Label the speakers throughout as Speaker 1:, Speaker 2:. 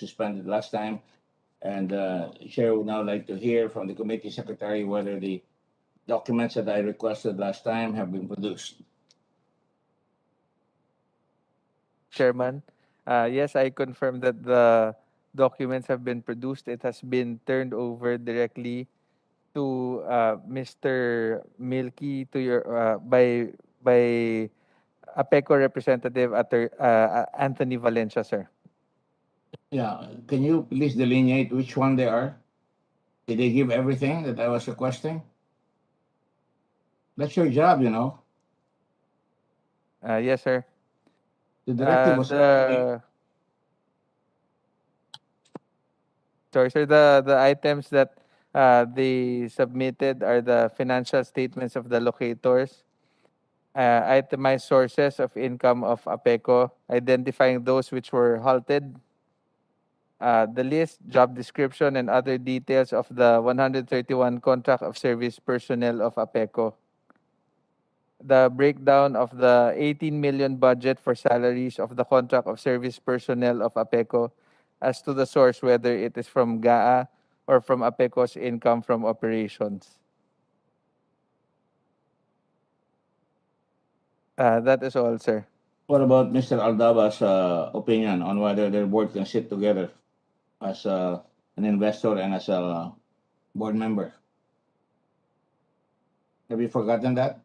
Speaker 1: suspended last time. And Chair would now like to hear from the committee secretary whether the documents that I requested last time have been produced.
Speaker 2: Chairman. Yes, I confirm that the documents have been produced. It has been turned over directly to Mr. Milky to your by APECO representative Anthony Valencia, sir.
Speaker 1: Yeah, can you please delineate which one they are? Did they give everything that I was requesting? That's your job, you know.
Speaker 2: Yes, sir.
Speaker 1: The directive was
Speaker 2: sorry, sir. The items that they submitted are the financial statements of the locators, itemized sources of income of APECO, identifying those which were halted, the list, job description, and other details of the 131 contract of service personnel of APECO. The breakdown of the 18 million budget for salaries of the contract of service personnel of APECO as to the source, whether it is from GAA or from APECO's income from operations. That is all, sir.
Speaker 1: What about Mr. Aldaba's opinion on whether their board can sit together as an investor and as a board member? Have you forgotten that?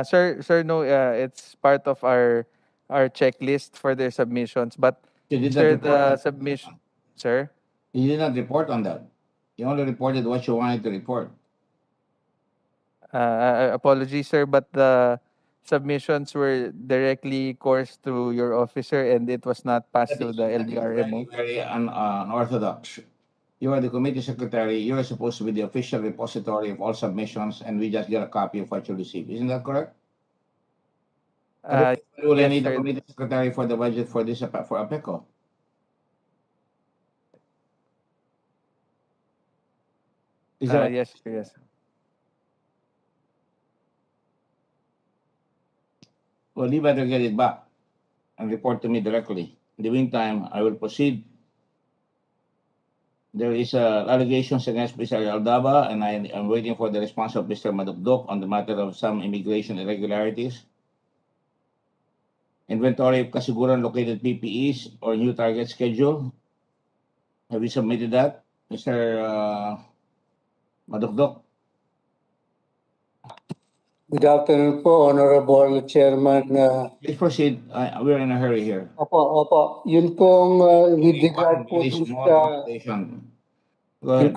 Speaker 2: Sir, no, it's part of our checklist for their submissions. But
Speaker 1: You did not
Speaker 2: sir,
Speaker 1: report
Speaker 2: the
Speaker 1: on
Speaker 2: submission, sir.
Speaker 1: You did not report on that. You only reported what you wanted to report.
Speaker 2: Apologies, sir, but the submissions were directly coursed through your officer, and it was not passed through the
Speaker 1: That is very,
Speaker 2: LBRMO.
Speaker 1: very unorthodox. You are the committee secretary. You are supposed to be the official repository of all submissions, and we just get a copy of what you received. Isn't that correct? Otherwise, why will I
Speaker 2: Yes,
Speaker 1: need a
Speaker 2: sir.
Speaker 1: committee secretary for the budget for this for APECO? Is that
Speaker 2: Yes, sir, yes.
Speaker 1: Well, you better get it back and report to me directly. In the meantime, I will proceed. There is allegations against Mr. Aldaba, and I am waiting for the response of Mr. Madukdok on the matter of some immigration irregularities. Inventory of kasiguran located PPEs or new target schedule. Have you submitted that, Mr. Madukdok?
Speaker 3: Good afternoon po, Honorable Chairman.
Speaker 1: Please proceed. We're in a hurry here.
Speaker 3: Opo. Yun pong with regard po dun sa
Speaker 1: Go ahead.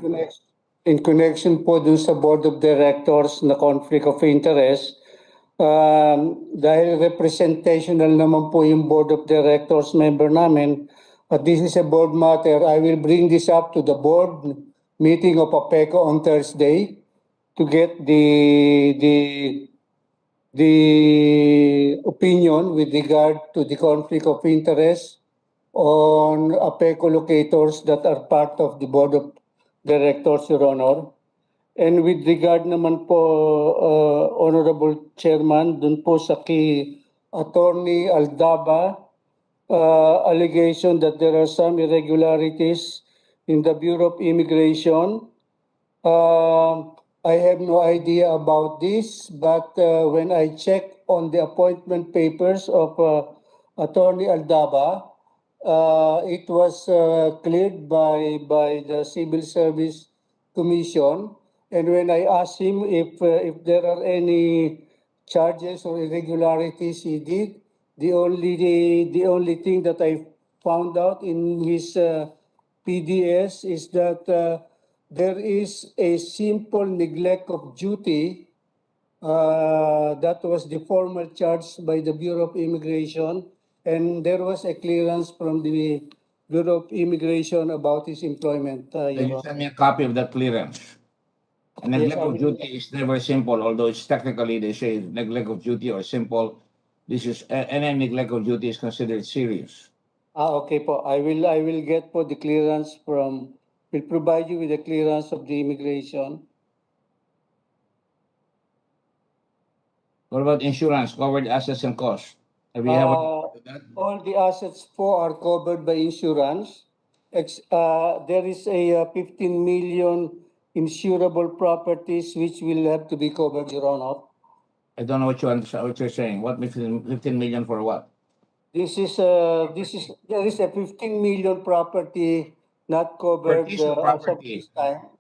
Speaker 3: in connection po dun sa Board of Directors na conflict of interest, dahil representational naman po yung Board of Directors member namin, this is a board matter, I will bring this up to the board meeting of APECO on Thursday to get the opinion with regard to the conflict of interest on APECO locators that are part of the Board of Directors, Your Honor. And with regard naman po, Honorable Chairman, dun po sa kay Attorney Aldaba, allegation that there are some irregularities in the Bureau of Immigration. I have no idea about this, but when I check on the appointment papers of Attorney Aldaba, it was cleared by the Civil Service Commission. And when I asked him if there are any charges or irregularities he did, the only thing that I found out in his PDS is that there is a simple neglect of duty that was the formal charge by the Bureau of Immigration, and there was a clearance from the Bureau of Immigration about his employment.
Speaker 1: Can you send me a copy of that clearance? Neglect of duty is never simple, although it's technically they say neglect of duty or simple. This is any neglect of duty is considered serious.
Speaker 3: Okay po. I will get po the clearance from. Will provide you with the clearance of the immigration.
Speaker 1: What about insurance, covered assets and costs? And we have
Speaker 3: All the assets po are covered by insurance. There is a 15 million insurable properties which will have to be covered, Your Honor.
Speaker 1: I don't know what you're saying. What 15 million for what?
Speaker 3: There is a 15 million property not covered
Speaker 1: Piece of
Speaker 3: as of
Speaker 1: property.
Speaker 3: this time.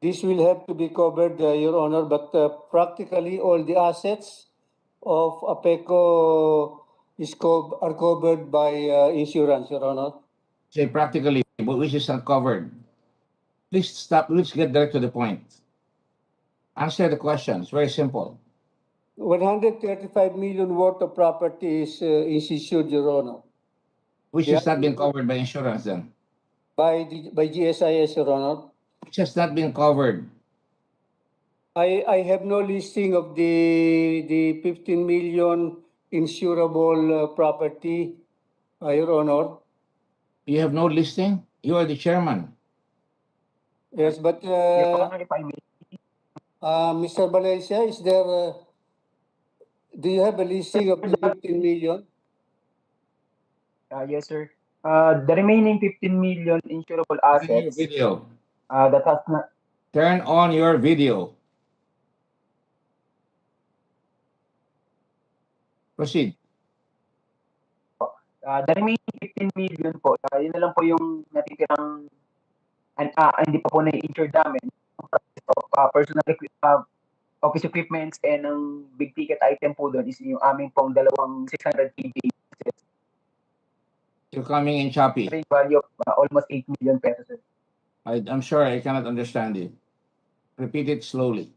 Speaker 3: This will have to be covered, Your Honor, but practically all the assets of APECO are covered by insurance, Your Honor.
Speaker 1: Say practically, but which is not covered. Please stop. Let's get direct to the point. Answer the question. It's very simple.
Speaker 3: 135 million worth of property is issued, Your Honor,
Speaker 1: Which has not been covered by insurance then?
Speaker 3: by GSIS, Your Honor.
Speaker 1: Which has not been covered.
Speaker 3: I have no listing of the 15 million insurable property, Your Honor.
Speaker 1: You have no listing? You are the chairman.
Speaker 3: Yes, but
Speaker 4: Your Honor, if I may.
Speaker 3: Mr. Valencia, do you have a listing of the 15 million?
Speaker 4: Yes, sir. The remaining 15 million insurable
Speaker 1: Turn on your
Speaker 4: assets
Speaker 1: video.
Speaker 4: that has not
Speaker 1: Turn on your video. Proceed.
Speaker 4: the remaining 15 million po, yun na lang po yung natitirang hindi pa po na-insured namin of personal office equipments and ang big ticket item po doon is yung aming pong dalawang 600 kb
Speaker 1: You're coming in choppy.
Speaker 4: value of almost 8 million pesos. Sir.
Speaker 1: I'm sure I cannot understand you. Repeat it slowly.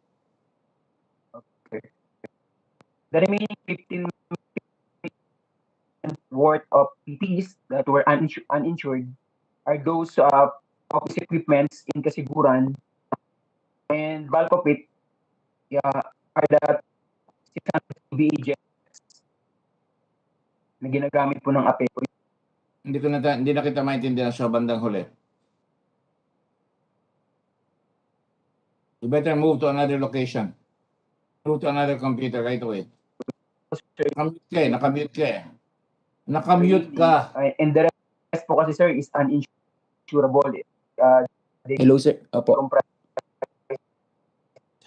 Speaker 4: Okay. The remaining 15 million worth of PPs that were uninsured are those office equipments in kasiguran, and bulk of it are the 600 kb jets na ginagamit po ng APECO.
Speaker 1: Hindi na kita maintindihan sa bandang huli. You better move to another location. Move to another computer right away. Nakamute ka. Nakamute ka.
Speaker 4: And the rest po kasi, sir, is uninsurable.
Speaker 5: Hello, sir. Opo.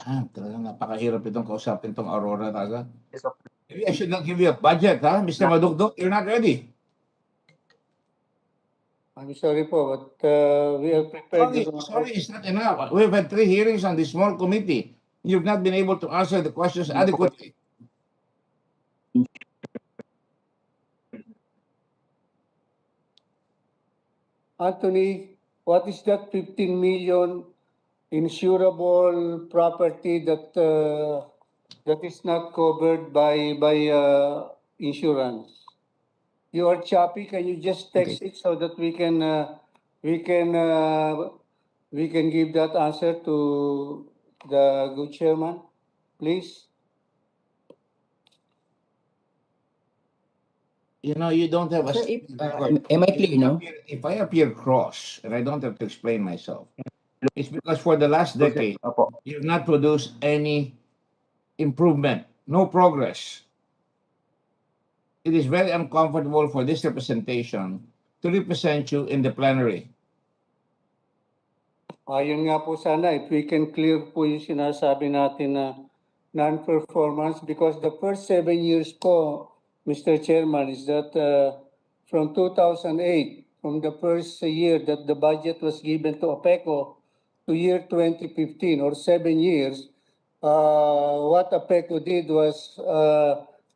Speaker 1: Talagang napakahirap itong kausapin itong Aurora talaga. Maybe I should not give you a budget, ha? Mr. Madugdog, you're not ready.
Speaker 3: I'm sorry po, but we are prepared.
Speaker 1: Sorry, it's not enough. We've had 3 hearings on this small committee. You've not been able to answer the questions adequately.
Speaker 3: Anthony, what is that 15 million insurable property that is not covered by insurance? You are choppy. Can you just text it so that we can give that answer to the good chairman, please?
Speaker 1: You know, you don't have a...
Speaker 5: Sir, am I clear now?
Speaker 1: If I appear cross and I don't have to explain myself, it's because for the last decade, you have not produced any improvement, no progress. It is very uncomfortable for this representation to represent you in the plenary.
Speaker 3: Ayun nga po sana, if we can clear po yung sinasabi natin na non-performance, because the first 7 years po, Mr. Chairman, is that from 2008, from the first year that the budget was given to APECO to year 2015, or 7 years, what APECO did was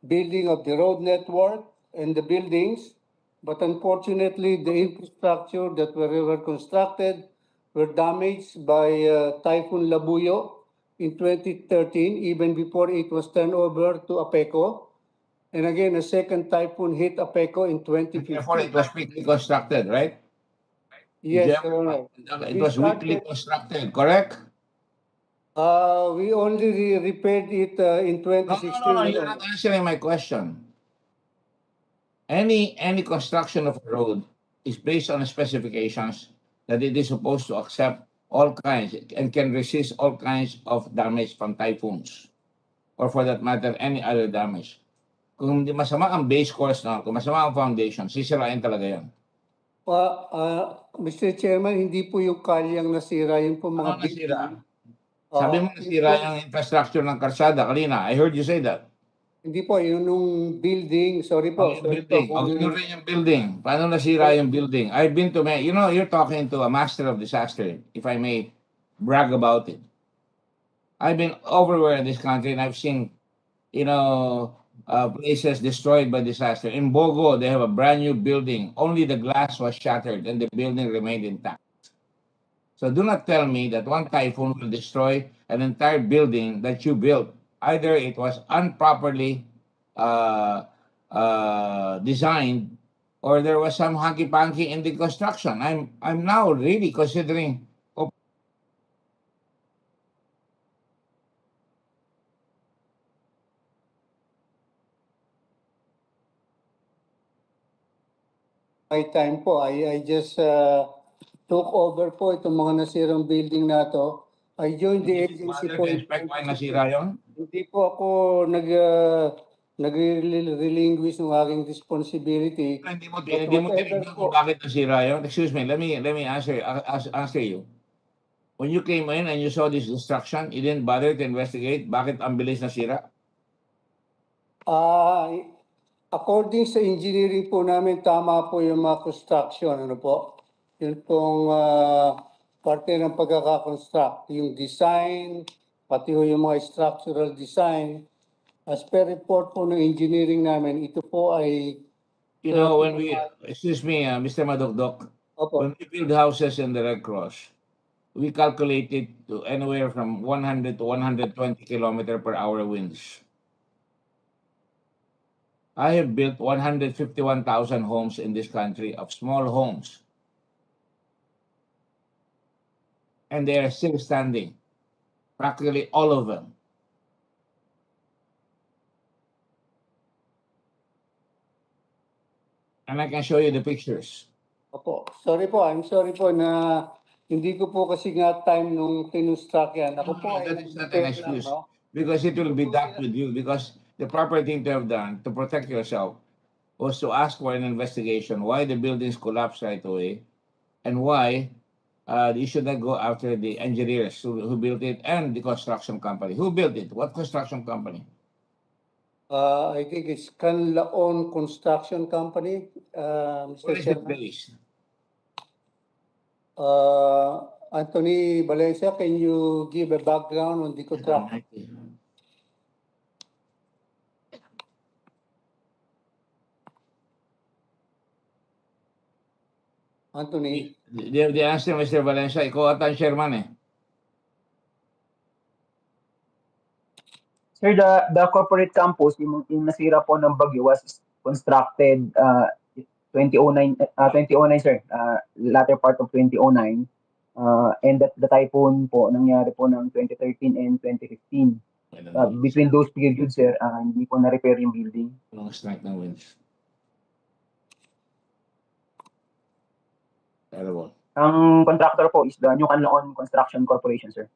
Speaker 3: building of the road network and the buildings, but unfortunately the infrastructure that were constructed were damaged by Typhoon Labuyo in 2013, even before it was turned over to APECO. And again, a second typhoon hit APECO in 2015.
Speaker 1: Therefore, it was quickly constructed, right?
Speaker 3: Yes, Your Honor.
Speaker 1: It was weakly constructed, correct?
Speaker 3: We only repaired it in 2016.
Speaker 1: No, you're not answering my question. Any construction of a road is based on specifications that it is supposed to accept all kinds and can resist all kinds of damage from typhoons, or for that matter, any other damage. Kung masama ang base course, no, kung masama ang foundation, sisirain talaga yan.
Speaker 3: Mr. Chairman, hindi po yung kalyang nasira, yung po mga
Speaker 1: Ano nasira?
Speaker 3: building.
Speaker 1: Sabi mo nasira yung infrastructure ng karsada kanina. I heard you say that.
Speaker 3: Hindi po, yun nung building, sorry po.
Speaker 1: Yung
Speaker 3: Sorry
Speaker 1: building.
Speaker 3: po,
Speaker 1: Okay, yun rin yung building. Paano nasira yung building? I've been to, you know, you're talking to a master of disaster, if I may brag about it. I've been everywhere in this country and I've seen, you know, places destroyed by disaster. In Bogo, they have a brand new building. Only the glass was shattered and the building remained intact. So do not tell me that one typhoon will destroy an entire building that you built. Either it was improperly designed, or there was some hanky-panky in the construction. I'm now really considering.
Speaker 3: my time po, I just took over po itong mga nasirang building na to. I joined the agency po.
Speaker 1: Expect why nasira yun?
Speaker 3: Hindi po ako nag-relinquish ng aking responsibility.
Speaker 1: Hindi mo
Speaker 3: whatever
Speaker 1: tinignan kung
Speaker 3: po.
Speaker 1: bakit nasira yun? Excuse me, let me answer you. When you came in and you saw this destruction, you didn't bother to investigate bakit ang bilis nasira?
Speaker 3: According sa engineering po namin, tama po yung mga construction. Ano po? Yun pong parte ng pagkakakonstruct. Yung design, pati yung mga structural design. As per report po ng engineering namin, ito po ay...
Speaker 1: You know, when we, excuse me, Mr. Madokdok,
Speaker 3: Opo.
Speaker 1: when we build houses in the Red Cross, we calculate it to anywhere from 100 to 120 kilometer per hour winds. I have built 151,000 homes in this country of small homes. And they are still standing. Practically all of them. And I can show you the pictures.
Speaker 3: Opo. Sorry po, I'm sorry po na hindi ko po kasi nga time nung kinonstruct yan. Ako po ay
Speaker 1: That is not an excuse. Because it will be dealt with you. Because the proper thing to have done to protect yourself was to ask for an investigation why the buildings collapsed right away and why you should not go after the engineers who built it and the construction company. Who built it? What construction company?
Speaker 3: I think it's Canlaon Construction Company, Mr.
Speaker 1: Where is it
Speaker 3: Chairman.
Speaker 1: based?
Speaker 3: Anthony Valencia, can you give a background on the contract? Anthony?
Speaker 1: The answer, Mr. Valencia, ikaw ata ang chairman eh.
Speaker 4: Sir, the corporate campus, yung nasira po ng bagyo was constructed 2009, sir, latter part of 2009. And that the typhoon po nangyari po ng 2013 and 2015. Between those periods, sir, hindi po na-repair yung building.
Speaker 1: Long strike ng winds. Terrible.
Speaker 4: Ang contractor po is the New Canlaon Construction Corporation, sir.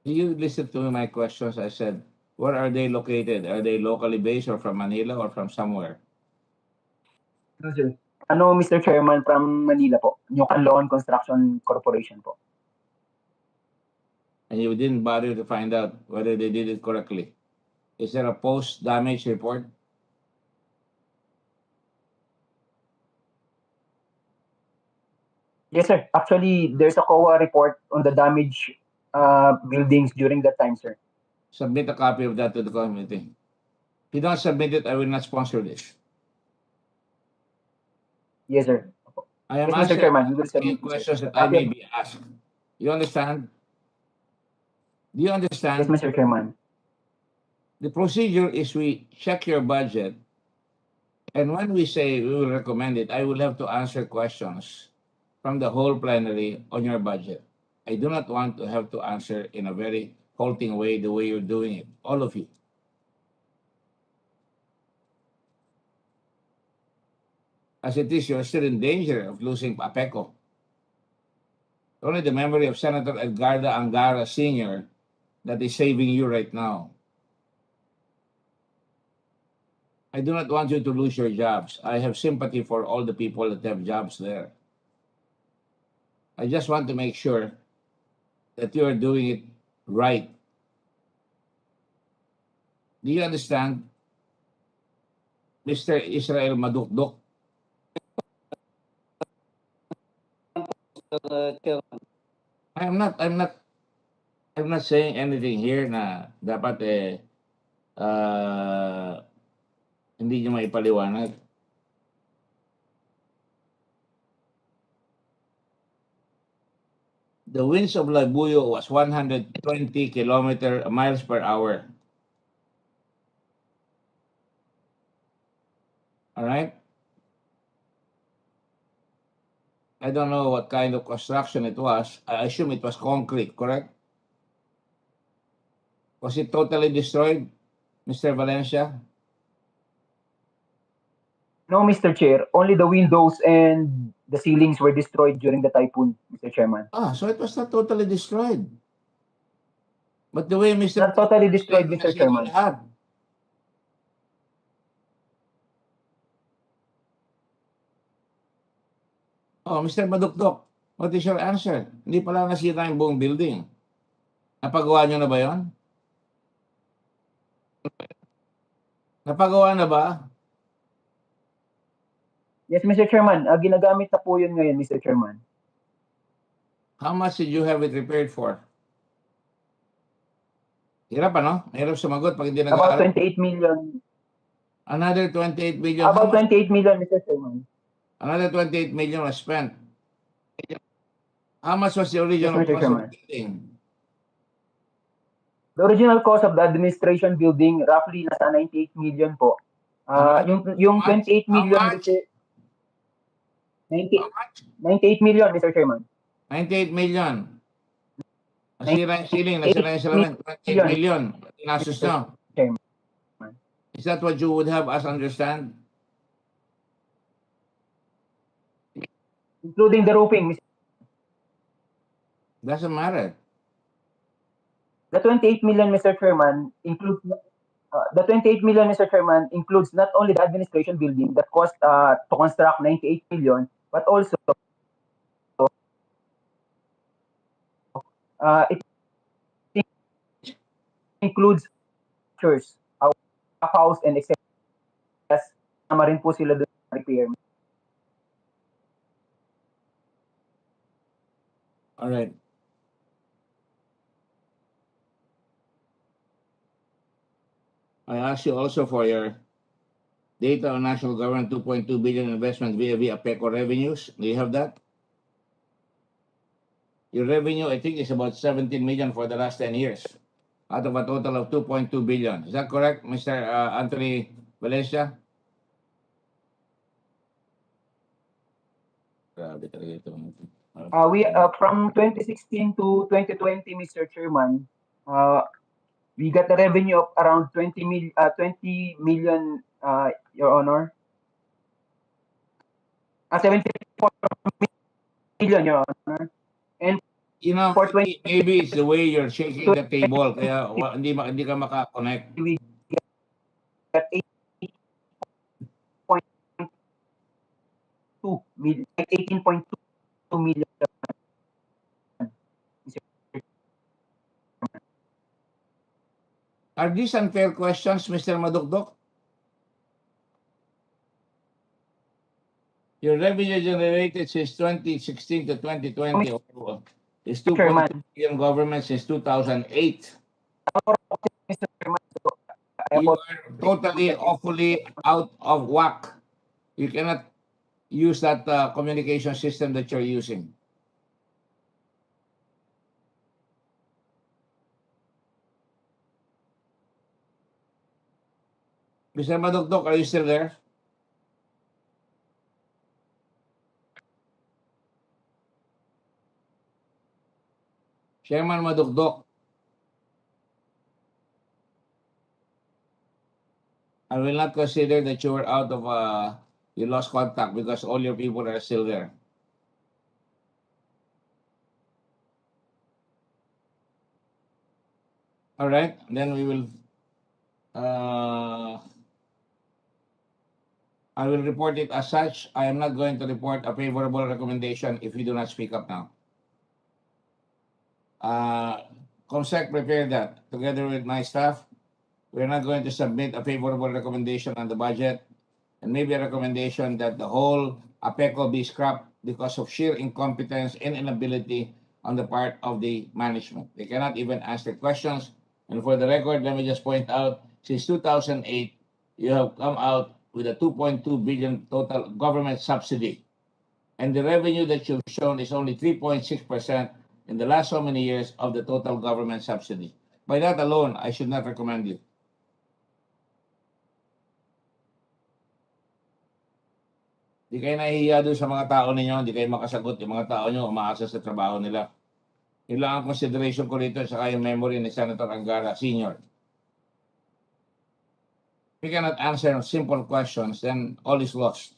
Speaker 1: You listened to my questions. I said, where are they located? Are they locally based or from Manila or from somewhere?
Speaker 4: No, sir. Ano, Mr. Chairman, from Manila po. New Canlaon Construction Corporation po.
Speaker 1: And you didn't bother to find out whether they did it correctly. Is there a post-damage report?
Speaker 4: Yes, sir. Actually, there's a COA report on the damaged buildings during that time, sir.
Speaker 1: Submit a copy of that to the committee. If you don't submit it, I will not sponsor this.
Speaker 4: Yes, sir.
Speaker 1: I am
Speaker 4: Yes, Mr. Chairman, we will
Speaker 1: asking
Speaker 4: submit
Speaker 1: questions that I may be asked. You understand? Do you understand?
Speaker 4: Yes, Mr. Chairman.
Speaker 1: The procedure is we check your budget, and when we say we will recommend it, I will have to answer questions from the whole plenary on your budget. I do not want to have to answer in a very halting way the way you're doing it, all of you. As it is, you're still in danger of losing APECO. Only the memory of Senator Edgardo Angara Sr. that is saving you right now. I do not want you to lose your jobs. I have sympathy for all the people that have jobs there. I just want to make sure that you are doing it right. Do you understand? Mr. Israel Madukdok,
Speaker 3: Chairman.
Speaker 1: I'm not saying anything here na dapat hindi niyo maipaliwanag. The winds of Labuyo was 120 miles per hour. All right? I don't know what kind of construction it was. I assume it was concrete, correct? Was it totally destroyed, Mr. Valencia?
Speaker 4: No, Mr. Chair, only the windows and the ceilings were destroyed during the typhoon, Mr. Chairman.
Speaker 1: So it was not totally destroyed. But the way Mr.
Speaker 4: Not totally destroyed,
Speaker 1: Saying
Speaker 4: Mr.
Speaker 1: na
Speaker 4: Chairman.
Speaker 1: lahat. Mr. Madukdok, what is your answer? Hindi pala nasira yung buong building. Napagawa nyo na ba yon? Napagawa na ba?
Speaker 4: Yes, Mr. Chairman. Ginagamit na po yun ngayon, Mr. Chairman.
Speaker 1: How much did you have it repaired for? Hirap ano? Hirap sumagot pag hindi
Speaker 4: About
Speaker 1: nag-aaral.
Speaker 4: 28 million.
Speaker 1: Another 28 million.
Speaker 4: About 28 million, Mr. Chairman.
Speaker 1: Another 28 million was spent. How much was the original
Speaker 4: Yes, Mr.
Speaker 1: cost of
Speaker 4: Chairman.
Speaker 1: the building?
Speaker 4: The original cost of the administration building roughly nasa 98 million po. Yung 28 million,
Speaker 1: How much?
Speaker 4: Mr. 90,
Speaker 1: How much?
Speaker 4: 98 million, Mr. Chairman.
Speaker 1: 98 million. Nasira yung ceiling, nasira yung salamin. 28 million. Tinasos nyo.
Speaker 4: Chairman.
Speaker 1: Is that what you would have us understand?
Speaker 4: Including the roofing, Mr.
Speaker 1: Doesn't matter.
Speaker 4: The 28 million, Mr. Chairman, includes the 28 million, Mr. Chairman, includes not only the administration building that cost to construct 98 million, but also it includes church, house, and etc. Sama rin po sila doon sa repair.
Speaker 1: All right. I asked you also for your data on national government 2.2 billion investment via APECO revenues. Do you have that? Your revenue, I think, is about 17 million for the last 10 years, out of a total of 2.2 billion. Is that correct, Mr. Anthony Valencia? Grabe talaga ito.
Speaker 4: From 2016 to 2020, Mr. Chairman, we got a revenue of around 20 million, Your Honor. 74 million, Your Honor. And
Speaker 1: You know,
Speaker 4: for 20,
Speaker 1: maybe it's the way you're shaking the table, kaya hindi ka makakonect.
Speaker 4: we got 8.2 million, 18.2 million.
Speaker 1: Are these unfair questions, Mr. Madukdok? Your revenue generated since 2016 to 2020 is 2.2 billion government since 2008.
Speaker 4: Mr. Chairman,
Speaker 1: You are totally, awfully out of whack. You cannot use that communication system that you're using. Mr. Madukdok, are you still there? Chairman Madukdok, I will not consider that you were out of, you lost contact because all your people are still there. All right, then we will, I will report it as such. I am not going to report a favorable recommendation if you do not speak up now. COMSEC prepared that together with my staff. We're not going to submit a favorable recommendation on the budget and maybe a recommendation that the whole APECO be scrapped because of sheer incompetence and inability on the part of the management. They cannot even answer questions. And for the record, let me just point out, since 2008, you have come out with a 2.2 billion total government subsidy. And the revenue that you've shown is only 3.6% in the last so many years of the total government subsidy. By that alone, I should not recommend you. Di kayo nahihiya doon sa mga tao ninyo, di kayo makasagot, yung mga tao nyo umaasa sa trabaho nila. Yun lang ang consideration ko rito, saka yung memory ni Senator Angara, Sr. If you cannot answer simple questions, then all is lost.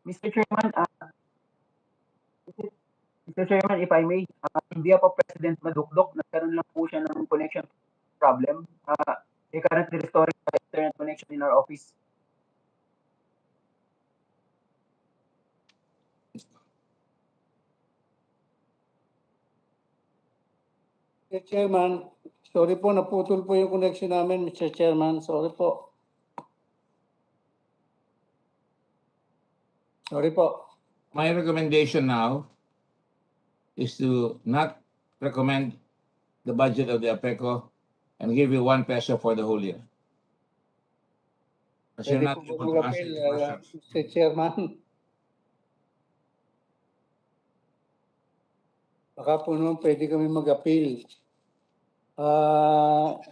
Speaker 4: Mr. Chairman, if I may, hindi po President Madukdok, nagkaroon lang po siya ng connection problem. They currently restoring the internet connection in our office.
Speaker 3: Mr. Chairman, sorry po, naputol po yung connection namin, Mr. Chairman. Sorry po. Sorry po.
Speaker 1: My recommendation now is to not recommend the budget of the APECO and give you 1 peso for the whole year. Because you're
Speaker 3: Pwede
Speaker 1: not
Speaker 3: po
Speaker 1: able to answer
Speaker 3: mag-appeal,
Speaker 1: the questions.
Speaker 3: Mr. Chairman. Baka po naman pwede kami mag-appeal.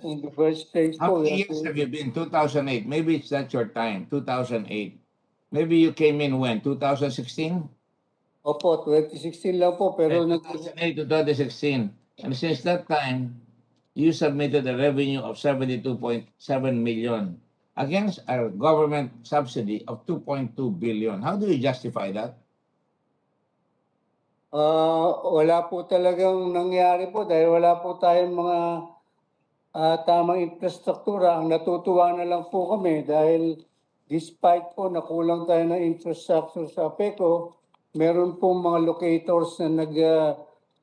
Speaker 3: In the first place
Speaker 1: How
Speaker 3: po,
Speaker 1: many years have you been? 2008. Maybe it's not your time. 2008. Maybe you came in when? 2016?
Speaker 3: Opo, 2016 lang po, pero
Speaker 1: 2008 to 2016. And since that time, you submitted a revenue of 72.7 million against a government subsidy of 2.2 billion. How do you justify that?
Speaker 3: wala po talagang nangyari po dahil wala po tayong mga tamang infrastruktura. Ang natutuwa na lang po kami dahil despite po nakulang tayo ng infrastructure sa APECO, meron pong mga locators na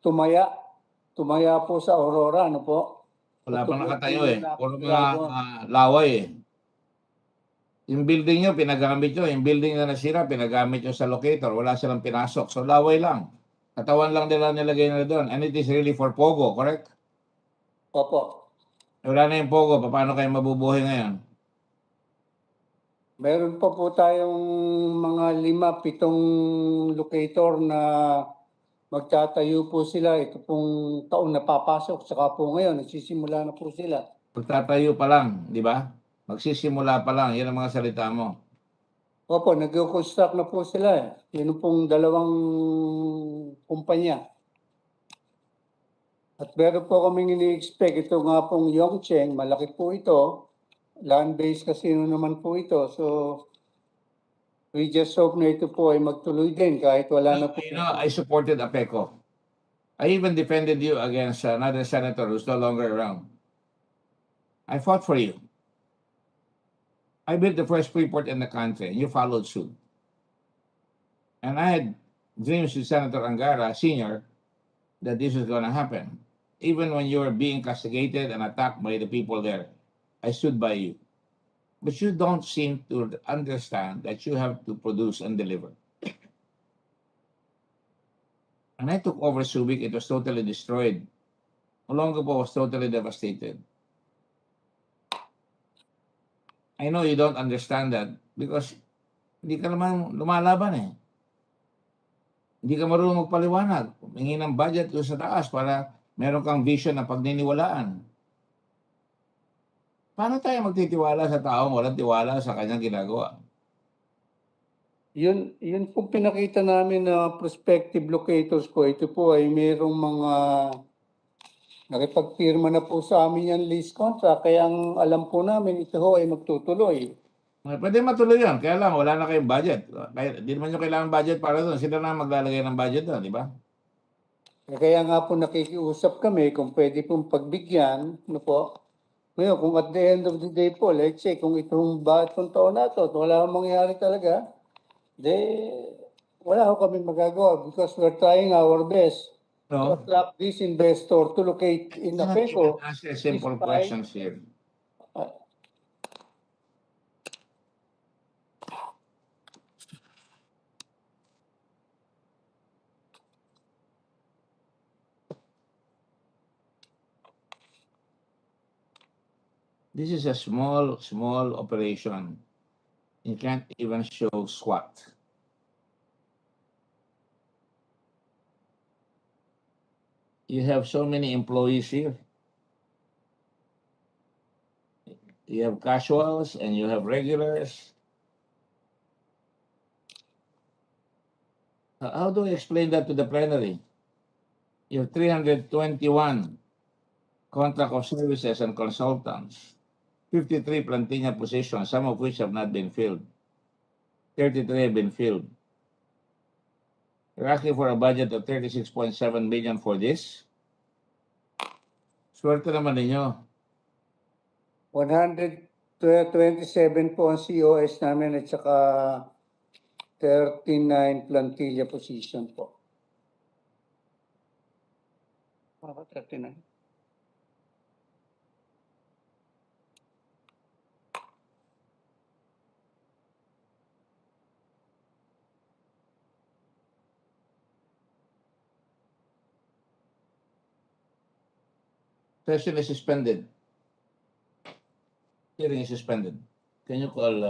Speaker 3: tumaya po sa Aurora, ano po?
Speaker 1: Wala pa nakatayo eh. Puro mga
Speaker 3: Dragon.
Speaker 1: laway eh. Yung building nyo, pinagamit nyo. Yung building na nasira, pinagamit nyo sa locator. Wala silang pinasok. So laway lang. Katawan lang nila nilagay nila doon. And it is really for Pogo, correct?
Speaker 3: Opo.
Speaker 1: Wala na yung Pogo. Paano kayo mabubuhay ngayon?
Speaker 3: Meron pa po tayong mga 5-7 locator na magtatayo po sila. Ito pong taon na papasok. Saka po ngayon, nagsisimula na po sila.
Speaker 1: Pagtatayo pa lang, di ba? Magsisimula pa lang. Yan ang mga salita mo.
Speaker 3: Opo, nag-construct na po sila eh. Yun pong 2 kumpanya. At meron po kaming ini-expect. Ito nga pong Yongcheng, malaki po ito. Land-based casino naman po ito. So, we just hope na ito po ay magtuloy din kahit wala na po.
Speaker 1: You know, I supported APECO. I even defended you against another senator who's no longer around. I fought for you. I built the first Freeport in the country, and you followed suit. And I had dreams with Senator Angara, Sr., that this was going to happen. Even when you were being castigated and attacked by the people there, I stood by you. But you don't seem to understand that you have to produce and deliver. When I took over Subic, it was totally destroyed. Olongapo was totally devastated. I know you don't understand that because hindi ka naman lumalaban eh. Hindi ka marunong magpaliwanag. Humingi ng budget doon sa taas para meron kang vision na pagniniwalaan. Paano tayo magtitiwala sa taong walang tiwala sa kanyang ginagawa?
Speaker 3: Yun po pinakita namin na prospective locators po. Ito po ay mayroong mga nakipagpirma na po sa amin yung lease contract. Kaya ang alam po namin ito ho ay magtutuloy.
Speaker 1: Pwede matuloy yan. Kaya lang, wala na kayong budget. Hindi naman nyo kailangan budget para doon. Sila na maglalagay ng budget doon, di ba?
Speaker 3: Kaya nga po nakikiusap kami kung pwede pong pagbigyan, ano po, Ngayon, kung at the end of the day po, let's say, kung itong taon na to, at wala akong mangyayari talaga, wala ako kami magagawa because we're trying our best to
Speaker 1: No,
Speaker 3: attract this investor to locate in
Speaker 1: you have to
Speaker 3: Apeco.
Speaker 1: answer simple
Speaker 3: despite-
Speaker 1: questions here. This is a small operation. You can't even show squat. You have so many employees here. You have casuals and you have regulars. How do I explain that to the plenary? You have 321 contract of services and consultants, 53 plantilla positions, some of which have not been filled. 33 have been filled. You're asking for a budget of 36.7 million for this? Swerte naman ninyo.
Speaker 3: 127 po ang COS namin at saka 39 plantilla position po. 39.
Speaker 1: Session is suspended. Hearing is suspended. Can you call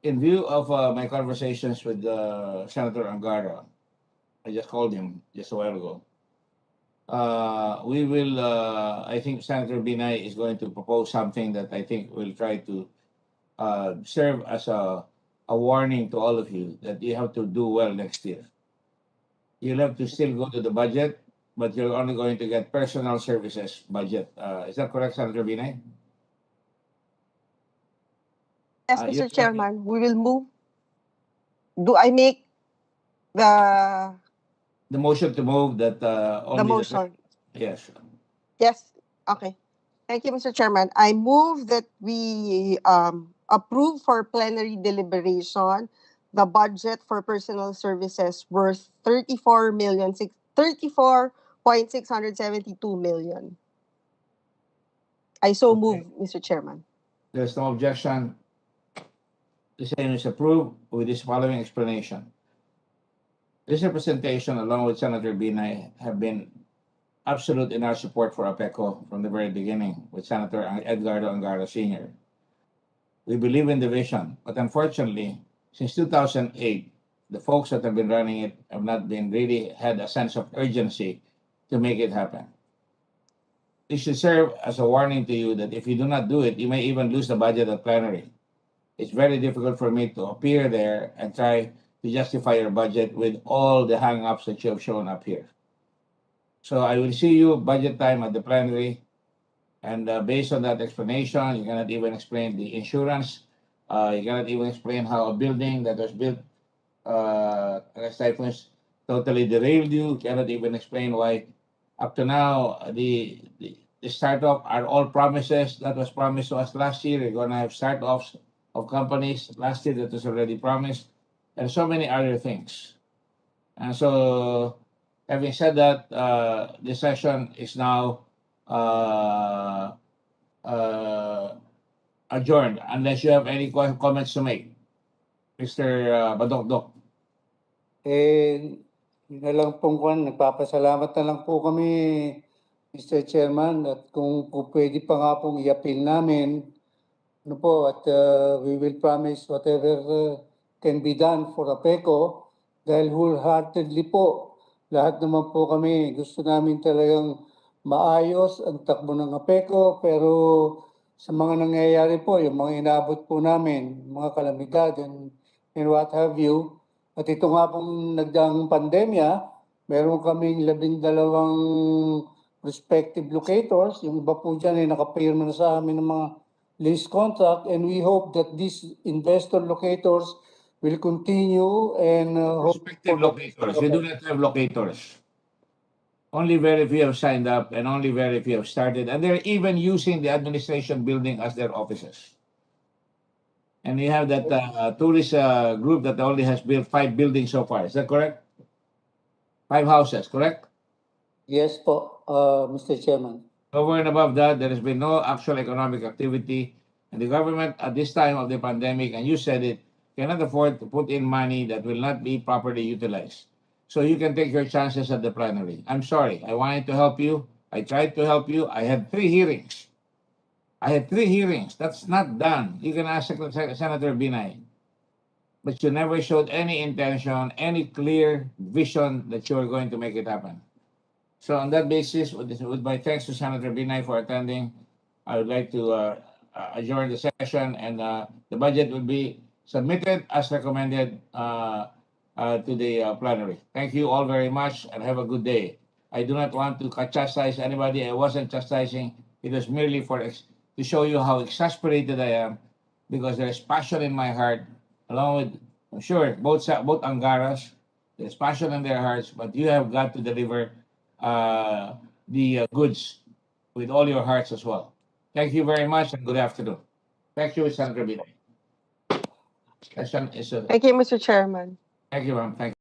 Speaker 1: in view of my conversations with Senator Angara, I just called him just a while ago. We will, I think Senator Binay is going to propose something that I think will try to serve as a warning to all of you that you have to do well next year. You'll have to still go to the budget, but you're only going to get personal services budget. Is that correct, Senator Binay?
Speaker 6: Yes,
Speaker 1: you-
Speaker 6: Mr. Chairman, we will move. Do I make the
Speaker 1: The motion to move that only
Speaker 6: motion?
Speaker 1: yes.
Speaker 6: Yes. Okay. Thank you, Mr. Chairman. I move that we approve for plenary deliberation the budget for personal services worth 34.672 million. I so move, Mr. Chairman.
Speaker 1: There's no objection. The same is approved with this following explanation. This representation, along with Senator Binay, have been absolute in our support for APECO from the very beginning with Senator Edgardo Angara Sr. We believe in the vision, but unfortunately, since 2008, the folks that have been running it have not been really had a sense of urgency to make it happen. This should serve as a warning to you that if you do not do it, you may even lose the budget at plenary. It's very difficult for me to appear there and try to justify your budget with all the hang-ups that you have shown up here. So I will see you budget time at the plenary, and based on that explanation, you cannot even explain the insurance. You cannot even explain how a building that was built as typhoons totally derailed you. You cannot even explain why up to now the startup are all promises that was promised to us last year. We're going to have start-offs of companies last year that was already promised, and so many other things. And so, having said that, the session is now adjourned unless you have any comments to make. Mr. Badokdok.
Speaker 3: Yun na lang pong nagpapasalamat na lang po kami, Mr. Chairman, at kung pwede pa nga pong i-appeal namin, at we will promise whatever can be done for APECO, dahil wholeheartedly po, lahat naman po kami, gusto namin talagang maayos ang takbo ng APECO, pero sa mga nangyayari po, yung mga inabot po namin, mga kalamidad and what have you, at ito nga pong nagdaang pandemya, meron kaming 12 respective locators. Yung iba po dyan ay nakapirma na sa amin ng mga lease contract, and we hope that these investor locators will continue and
Speaker 1: Prospective locators. We do not have locators. Only very few have signed up and only very few have started. And they're even using the administration building as their offices. And you have that tourist group that only has built 5 buildings so far. Is that correct? 5 houses, correct?
Speaker 3: Yes po, Mr. Chairman.
Speaker 1: Over and above that, there has been no actual economic activity. And the government at this time of the pandemic, and you said it, cannot afford to put in money that will not be properly utilized. So you can take your chances at the plenary. I'm sorry. I wanted to help you. I tried to help you. I had 3 hearings. That's not done. You can ask Senator Binay. But you never showed any intention, any clear vision that you were going to make it happen. So on that basis, with my thanks to Senator Binay for attending, I would like to adjourn the session, and the budget will be submitted as recommended to the plenary. Thank you all very much, and have a good day. I do not want to chastise anybody. I wasn't chastising. It was merely to show you how exasperated I am, because there is passion in my heart, along with, I'm sure, both Angaras. There's passion in their hearts, but you have got to deliver the goods with all your hearts as well. Thank you very much, and good afternoon. Thank you, Senator Binay. Session is
Speaker 6: Thank you, Mr. Chairman.
Speaker 1: Thank you, ma'am. Thank you.